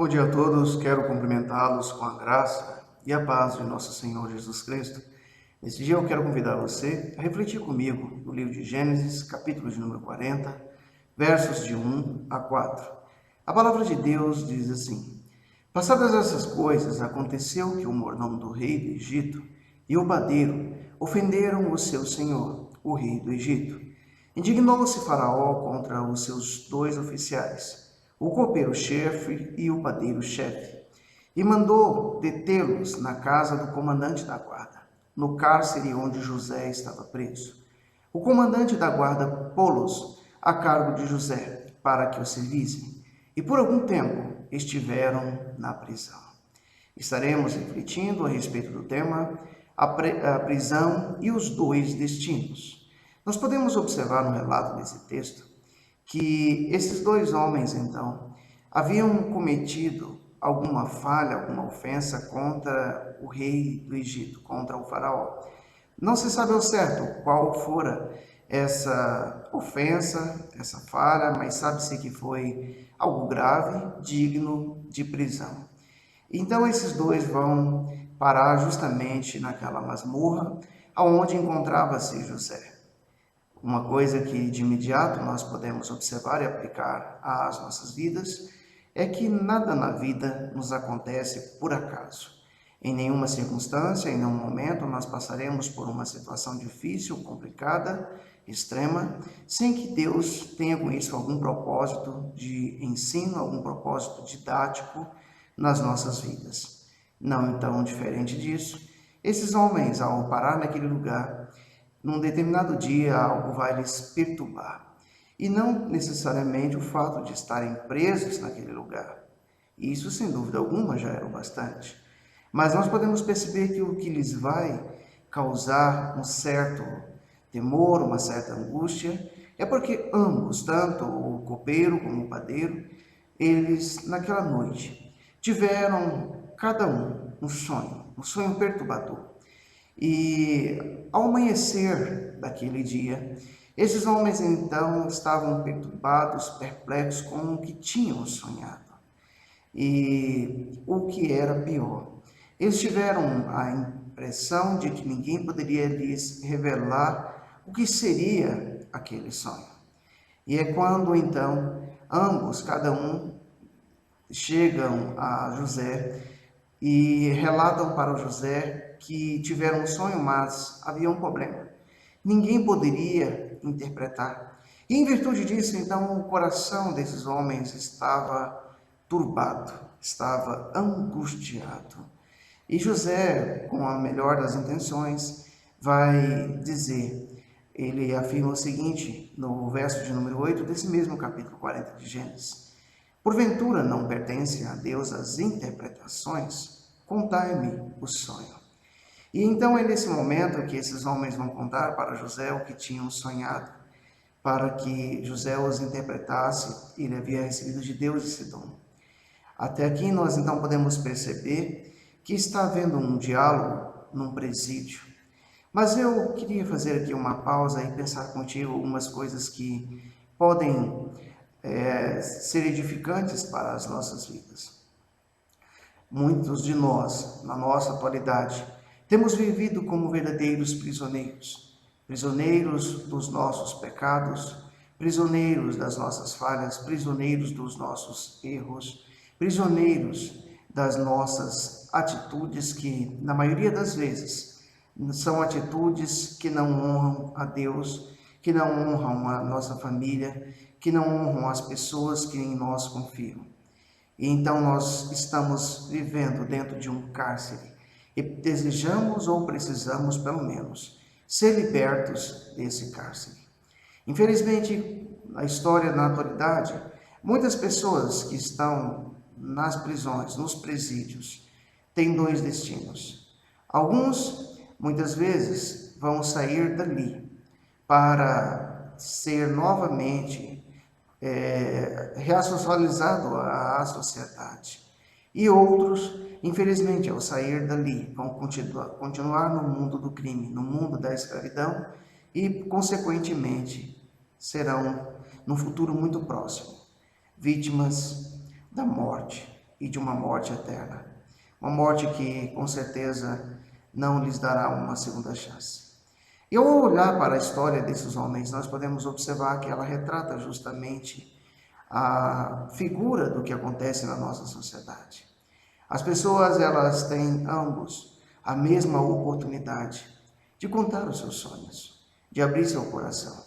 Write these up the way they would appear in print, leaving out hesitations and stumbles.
Bom dia a todos, quero cumprimentá-los com a graça e a paz de nosso Senhor Jesus Cristo. Neste dia eu quero convidar você a refletir comigo no livro de Gênesis, capítulo de número 40, versos de 1 a 4. A palavra de Deus diz assim: Passadas essas coisas, aconteceu que o mordomo do rei do Egito e o padeiro ofenderam o seu senhor, o rei do Egito. Indignou-se Faraó contra os seus dois oficiais, o copeiro-chefe e o padeiro-chefe, e mandou detê-los na casa do comandante da guarda, no cárcere onde José estava preso. O comandante da guarda pô-los a cargo de José, para que o servissem, e por algum tempo estiveram na prisão. Estaremos refletindo a respeito do tema a prisão e os dois destinos. Nós podemos observar no relato desse texto que esses dois homens, então, haviam cometido alguma falha, alguma ofensa contra o rei do Egito, contra o faraó. Não se sabe ao certo qual fora essa ofensa, essa falha, mas sabe-se que foi algo grave, digno de prisão. Então esses dois vão parar justamente naquela masmorra aonde encontrava-se José. Uma coisa que de imediato nós podemos observar e aplicar às nossas vidas é que nada na vida nos acontece por acaso. Em nenhuma circunstância, em nenhum momento, nós passaremos por uma situação difícil, complicada, extrema, sem que Deus tenha com isso algum propósito de ensino, algum propósito didático nas nossas vidas. Não então diferente disso, esses homens, ao parar naquele lugar, num determinado dia algo vai lhes perturbar. E não necessariamente o fato de estarem presos naquele lugar. Isso, sem dúvida alguma, já era o bastante. Mas nós podemos perceber que o que lhes vai causar um certo temor, uma certa angústia, é porque ambos, tanto o copeiro como o padeiro, eles, naquela noite, tiveram cada um um sonho perturbador. E ao amanhecer daquele dia, esses homens então estavam perturbados, perplexos com o que tinham sonhado. E o que era pior, eles tiveram a impressão de que ninguém poderia lhes revelar o que seria aquele sonho. E é quando então ambos, cada um, chegam a José e relatam para o José que tiveram um sonho, mas havia um problema. Ninguém poderia interpretar. E em virtude disso, então, o coração desses homens estava turbado, estava angustiado. E José, com a melhor das intenções, vai dizer, ele afirma o seguinte, no verso de número 8 desse mesmo capítulo 40 de Gênesis: Porventura não pertencem a Deus as interpretações? Contai-me o sonho. E então é nesse momento que esses homens vão contar para José o que tinham sonhado, para que José os interpretasse. Ele havia recebido de Deus esse dom. Até aqui nós então podemos perceber que está havendo um diálogo num presídio. Mas eu queria fazer aqui uma pausa e pensar contigo algumas coisas que podem ser edificantes para as nossas vidas. Muitos de nós, na nossa atualidade, temos vivido como verdadeiros prisioneiros, prisioneiros dos nossos pecados, prisioneiros das nossas falhas, prisioneiros dos nossos erros, prisioneiros das nossas atitudes que, na maioria das vezes, são atitudes que não honram a Deus, que não honram a nossa família, que não honram as pessoas que em nós confiam. E então nós estamos vivendo dentro de um cárcere e desejamos ou precisamos, pelo menos, ser libertos desse cárcere. Infelizmente, na história, na atualidade, muitas pessoas que estão nas prisões, nos presídios, têm dois destinos. Alguns, muitas vezes, vão sair dali para ser novamente reassocializado à sociedade. E outros, infelizmente, ao sair dali, vão continuar no mundo do crime, no mundo da escravidão e, consequentemente, serão, no futuro muito próximo, vítimas da morte, e de uma morte eterna. Uma morte que, com certeza, não lhes dará uma segunda chance. E ao olhar para a história desses homens, nós podemos observar que ela retrata justamente a figura do que acontece na nossa sociedade. As pessoas, elas têm ambos a mesma oportunidade de contar os seus sonhos, de abrir seu coração.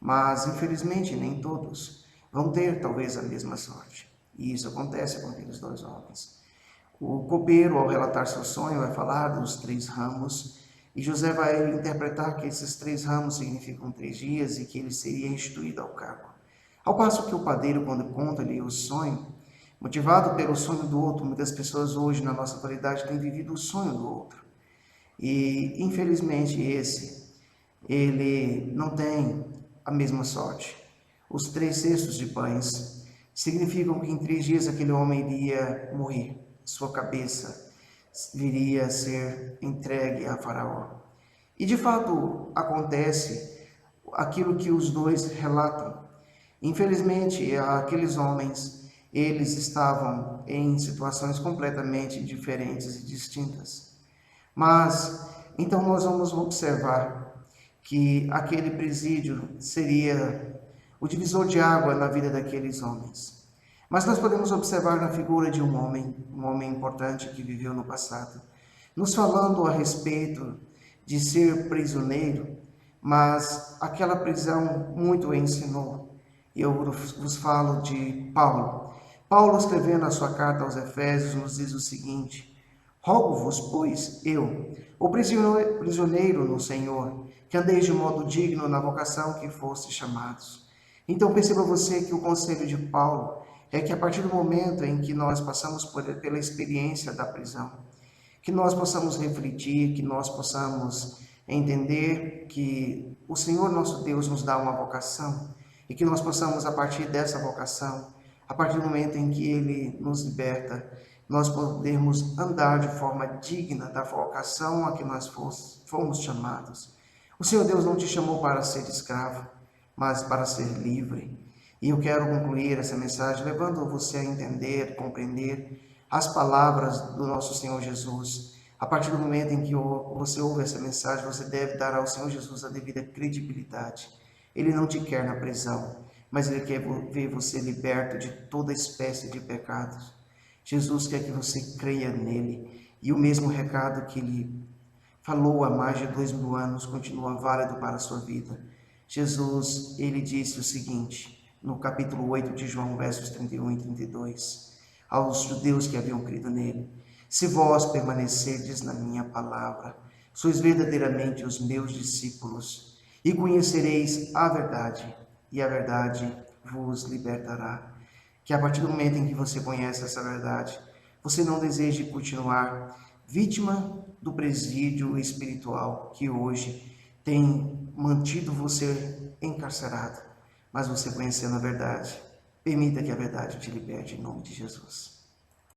Mas, infelizmente, nem todos vão ter talvez a mesma sorte. E isso acontece com aqueles dois homens. O copeiro, ao relatar seu sonho, vai falar dos 3 ramos, e José vai interpretar que esses 3 ramos significam 3 dias e que ele seria instituído ao cargo. Ao passo que o padeiro, quando conta-lhe o sonho, motivado pelo sonho do outro, muitas pessoas hoje na nossa atualidade têm vivido o sonho do outro. E, infelizmente, ele não tem a mesma sorte. Os 3 cestos de pães significam que em 3 dias aquele homem iria morrer. Sua cabeça viria a ser entregue a Faraó. E de fato acontece aquilo que os dois relatam. Infelizmente, aqueles homens, eles estavam em situações completamente diferentes e distintas. Mas, então nós vamos observar que aquele presídio seria o divisor de água na vida daqueles homens. Mas nós podemos observar na figura de um homem importante que viveu no passado, nos falando a respeito de ser prisioneiro, mas aquela prisão muito o ensinou. Eu vos falo de Paulo. Paulo, escrevendo a sua carta aos Efésios, nos diz o seguinte: rogo-vos, pois, eu, o prisioneiro no Senhor, que andeis de modo digno na vocação que foste chamados. Então perceba você que o conselho de Paulo é que a partir do momento em que nós passamos pela experiência da prisão, que nós possamos refletir, que nós possamos entender que o Senhor nosso Deus nos dá uma vocação e que nós possamos, a partir dessa vocação, a partir do momento em que Ele nos liberta, nós podemos andar de forma digna da vocação a que nós fomos chamados. O Senhor Deus não te chamou para ser escravo, mas para ser livre. E eu quero concluir essa mensagem levando você a entender, compreender as palavras do nosso Senhor Jesus. A partir do momento em que você ouve essa mensagem, você deve dar ao Senhor Jesus a devida credibilidade. Ele não te quer na prisão, mas Ele quer ver você liberto de toda espécie de pecados. Jesus quer que você creia nele, e o mesmo recado que Ele falou há mais de 2000 anos continua válido para a sua vida. Jesus, Ele disse o seguinte, no capítulo 8 de João, versos 31 e 32, aos judeus que haviam crido nele: se vós permanecerdes na minha palavra, sois verdadeiramente os meus discípulos, e conhecereis a verdade, e a verdade vos libertará. Que a partir do momento em que você conhece essa verdade, você não deseje continuar vítima do presídio espiritual que hoje tem mantido você encarcerado, mas você conhecendo a verdade, permita que a verdade te liberte em nome de Jesus.